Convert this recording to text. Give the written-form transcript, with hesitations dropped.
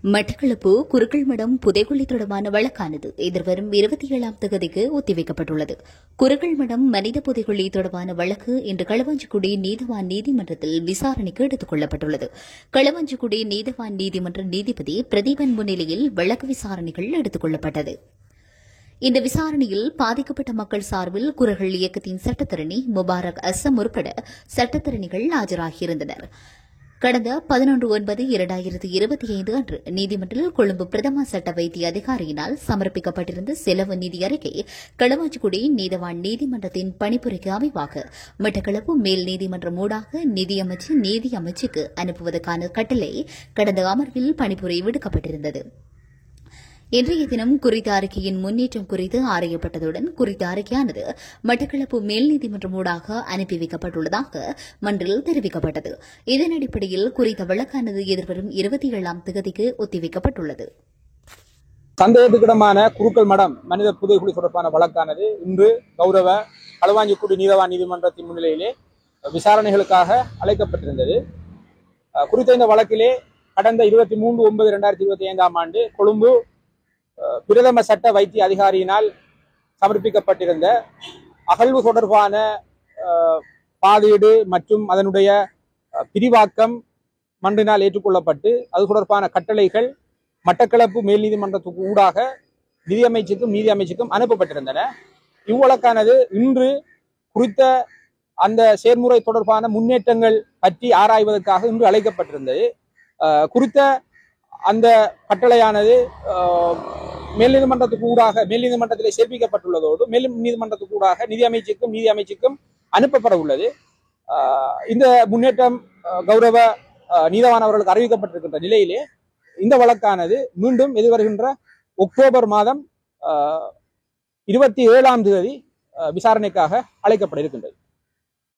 மட்டக்களப்பு குருக்கள்மடம் புதைகுழி தொடர்பான வழக்கானது எதிர்வரும் 27ஆம் தேதிக்கு ஒத்திவைக்கப்பட்டுள்ளது. குருக்கள்மடம் மனித புதைகுழி தொடர்பான வழக்கு இன்று களுவாஞ்சிக்குடி நீதவான் நீதிமன்றத்தில் விசாரணைக்கு எடுத்துக் கொள்ளப்பட்டுள்ளது. களுவாஞ்சிக்குடி நீதவான் நீதிமன்ற நீதிபதி பிரதீபன் முன்னிலையில் வழக்கு விசாரணைகள் எடுத்துக் கொள்ளப்பட்டது. இந்த விசாரணையில் பாதிக்கப்பட்ட மக்கள் சார்பில் குரல்கள் இயக்கத்தின் சட்டத்தரணி முபாரக் அஸ்ஸம் உட்பட சட்டத்தரணிகள் ஆஜராகியிருந்தனர். கடந்த 11/9/2025 அன்று நீதிமன்றில் கொழும்பு பிரதம சட்ட வைத்திய அதிகாரியினால் சமர்ப்பிக்கப்பட்டிருந்த செலவு நிதி அறிக்கை களுவாஞ்சிக்குடி நீதவான் நீதிமன்றத்தின் பணிப்புரைக்கு அமைவாக மட்டக்களப்பு மேல் நீதிமன்றம் ஊடாக நீதி அமைச்சுக்கு அனுப்புவதற்கான கட்டளை கடந்த அமர்வில் பணிப்புரை விடுக்கப்பட்டிருந்தது. இன்றைய தினம் குறித்த அறிக்கையின் முன்னேற்றம் குறித்து ஆராயப்பட்டதுடன் குறித்த அறிக்கையானது மட்டக்களப்பு மேல் நீதிமன்றம் ஊடாக அனுப்பி வைக்கப்பட்டுள்ளதாக மன்றில் தெரிவிக்கப்பட்டது. இதன் அடிப்படையில் குறித்த வழக்கானது எதிர்வரும் 27ஆம் தேதிக்கு ஒத்திவைக்கப்பட்டுள்ளது. சந்தேகத்துக்கிடமான குருக்கள் மடம் மனித புதைகுழி தொடர்பான வழக்கானது இன்று கௌரவ களுவாஞ்சிக்குடி நீதவான் நீதிமன்றத்தின் முன்னிலையிலே விசாரணைகளுக்காக அழைக்கப்பட்டிருந்தது. குறித்த இந்த வழக்கிலே கடந்த 23/9/2025 ஆண்டு கொழும்பு பிரதம சட்ட வைத்திய அதிகாரியினால் சமர்ப்பிக்கப்பட்டிருந்த அகழ்வு தொடர்பான பாதீடு மற்றும் அதனுடைய பிரிவாக்கம் மன்றினால் ஏற்றுக்கொள்ளப்பட்டு அது தொடர்பான கட்டளைகள் மட்டக்களப்பு மேல் நீதிமன்றத்துக்கு ஊடாக நீதி அமைச்சுக்கும் அனுப்பப்பட்டிருந்தன. இவ்வழக்கானது இன்று குறித்த அந்த செயல்முறை தொடர்பான முன்னேற்றங்கள் பற்றி ஆராய்வதற்காக இன்று அழைக்கப்பட்டிருந்தது. குறித்த அந்த கட்டளையானது மேல் நீதிமன்றத்துக்கு ஊடாக மேல் நீதிமன்றத்திலே சேர்ப்பிக்கப்பட்டுள்ளதோடு மேல் நீதிமன்றத்துக்கு ஊடாக நிதி அமைச்சுக்கும் அனுப்பப்பட உள்ளது. இந்த முன்னேற்றம் கௌரவ நீதவான் அவர்களுக்கு அறிவிக்கப்பட்டிருக்கின்ற நிலையிலே இந்த வழக்கானது மீண்டும் எதிர்வருகின்ற அக்டோபர் மாதம் 27ஆம் தேதி விசாரணைக்காக அழைக்கப்பட இருக்கின்றது.